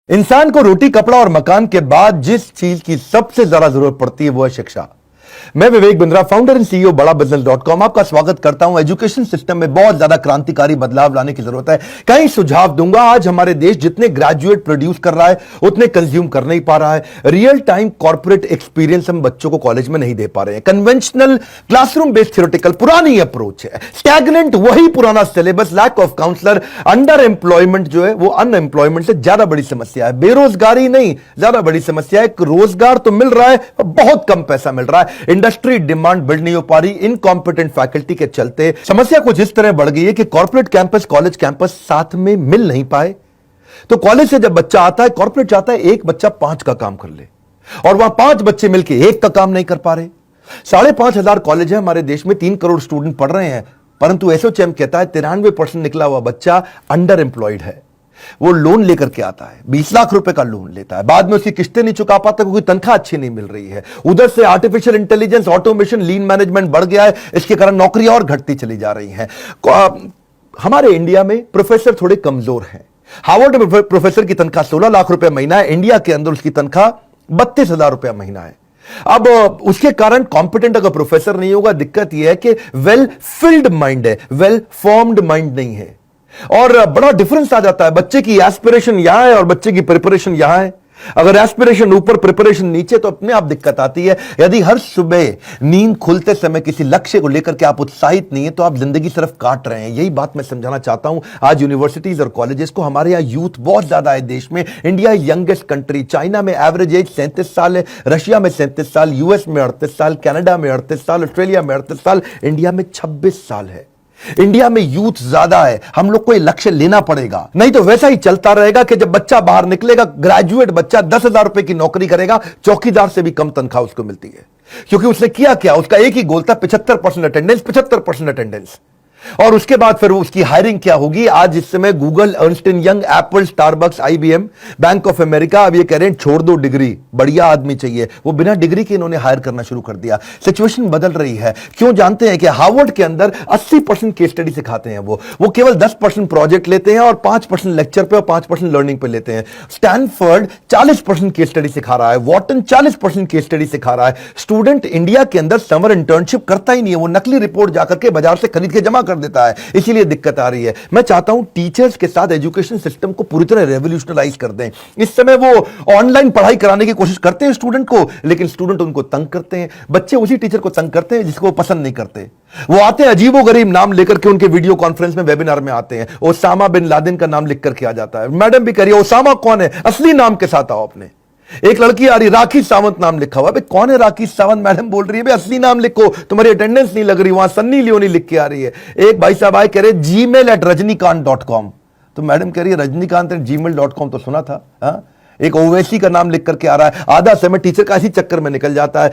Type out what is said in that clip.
इंसान को रोटी, कपड़ा और मकान के बाद जिस चीज की सबसे ज्यादा जरूरत पड़ती है वो है शिक्षा। मैं Vivek Bindra, founder and CEO बड़ा बिजनेस.com आपका स्वागत करता हूं। एजुकेशन सिस्टम में बहुत ज्यादा क्रांतिकारी बदलाव लाने की जरूरत है। कई सुझाव दूंगा। आज हमारे देश जितने ग्रेजुएट प्रोड्यूस कर रहा है उतने कंज्यूम कर नहीं पा रहा है। रियल टाइम कॉर्पोरेट एक्सपीरियंस हम बच्चों को कॉलेज में नहीं दे पा रहे हैं। कन्वेंशनल क्लासरूम बेस्ड थ्योरेटिकल पुरानी अप्रोच है। स्टैग्नेंट वही पुराना syllabus, lack of counsellor, under employment जो है वो अनएम्प्लॉयमेंट से ज्यादा बड़ी समस्या है। बेरोजगारी नहीं, ज्यादा बड़ी समस्या है। रोजगार तो मिल रहा है, बहुत कम पैसा मिल रहा है। इंडस्ट्री डिमांड बिल्ड नहीं हो पा रही। इनकॉम्पिटेंट फैकल्टी के चलते समस्या कुछ इस तरह बढ़ गई है कि कॉर्पोरेट कैंपस, कॉलेज कैंपस साथ में मिल नहीं पाए। तो कॉलेज से जब बच्चा आता है, कॉर्पोरेट चाहता है एक बच्चा 5 का काम कर ले, और वहां 5 बच्चे मिलकर एक का काम नहीं कर पा रहे। 5,500 कॉलेज है हमारे देश में, 3 करोड़ स्टूडेंट पढ़ रहे हैं, परंतु एसोचैम कहता है 93% निकला हुआ बच्चा अंडर एम्प्लॉयड है। वो लोन लेकर के आता है, 20 लाख रुपए का लोन लेता है, बाद में उसकी किस्तें नहीं चुका पाता क्योंकि तनख्वाह अच्छी नहीं मिल रही है। उधर से आर्टिफिशियल इंटेलिजेंस, ऑटोमेशन, लीन मैनेजमेंट बढ़ गया है, इसके कारण नौकरियां और घटती चली जा रही हैं। हमारे इंडिया में प्रोफेसर थोड़े कमजोर हैं। हार्वर्ड में प्रोफेसर की तनख्वाह 16 लाख रुपए महीना है, इंडिया के अंदर उसकी तनख्वाह 32,000 रुपया महीना है। अब उसके कारण कॉम्पिटेंट अगर प्रोफेसर नहीं होगा, दिक्कत यह है कि वेल फिल्ड माइंड है, वेल फॉर्म्ड माइंड नहीं है, और बड़ा डिफरेंस आ जाता है। बच्चे की एस्पिरेशन यहां है और बच्चे की प्रिपरेशन यहां है। अगर एस्पिरेशन ऊपर, प्रिपरेशन नीचे, तो अपने आप दिक्कत आती है। यदि हर सुबह नींद खुलते समय किसी लक्ष्य को लेकर के आप उत्साहित नहीं है तो आप जिंदगी सिर्फ काट रहे हैं। यही बात मैं समझाना चाहता हूं आज यूनिवर्सिटीज और कॉलेजेस को। हमारे यहां यूथ बहुत ज्यादा है देश में। India youngest country. चाइना में एवरेज एज 37 साल है, रशिया में 37 साल, यूएस में 38 साल, कनाडा में 38 साल, ऑस्ट्रेलिया में 38 साल, इंडिया में 26 साल है। इंडिया में यूथ ज्यादा है। हम लोग को ये लक्ष्य लेना पड़ेगा, नहीं तो वैसा ही चलता रहेगा कि जब बच्चा बाहर निकलेगा, ग्रेजुएट बच्चा 10,000 रुपए की नौकरी करेगा, चौकीदार से भी कम तनख्वाह उसको मिलती है। क्योंकि उसने किया क्या, उसका एक ही गोल था 75% अटेंडेंस, 75% अटेंडेंस। और उसके बाद फिर उसकी हायरिंग क्या होगी। आज इस समय Google, Ernst and young, Apple, Starbucks, IBM, bank of America अब ये कह रहे हैं छोड़ दो डिग्री, बढ़िया आदमी चाहिए। वो बिना डिग्री के इन्होंने हायर करना शुरू कर दिया। सिचुएशन बदल रही है। क्यों जानते हैं कि हार्वर्ड के अंदर 80% केस स्टडी सिखाते हैं। वो केवल 10% प्रोजेक्ट लेते हैं और 5% लेक्चर पे और 5% लर्निंग पे लेते हैं। स्टैनफोर्ड 40% केस स्टडी सिखा रहा है, वॉटन 40% केस स्टडी सिखा रहा है। स्टूडेंट इंडिया के अंदर समर इंटर्नशिप करता ही नहीं है, वो नकली रिपोर्ट जाकर के बाजार से खरीद के जमा कर देता है, इसीलिए दिक्कत आ रही है। मैं चाहता हूं टीचर्स के साथ एजुकेशन सिस्टम को पूरी तरह रेवोल्यूशनलाइज कर दें। इस समय वो ऑनलाइन पढ़ाई कराने की कोशिश करते हैं स्टूडेंट को, लेकिन स्टूडेंट उनको तंग करते हैं। बच्चे उसी टीचर को तंग करते हैं जिसको वो पसंद नहीं करते। वो आते हैं अजीबोगरीब नाम लेकर के, उनके वीडियो कॉन्फ्रेंस में, वेबिनार में आते हैं। ओसामा बिन लादेन का नाम लिख करके आ जाता है। मैडम भी कह रही है ओसामा कौन है, असली नाम के साथ आओ अपने। एक लड़की आ रही, राखी सावंत नाम लिखा हुआ है। कौन है राखी सावंत? मैडम बोल रही है असली नाम लिखो, तुम्हारी अटेंडेंस नहीं लग रही। वहां सन्नी लियोनी लिख के आ रही है। एक भाई साहब आए, कह रहे gmail@rajnikant.com। तो मैडम कह रही है rajnikant@gmail.com तो सुना था। एक ओवैसी का नाम लिख करके आ रहा है। आधा समय टीचर का इसी चक्कर में निकल जाता है।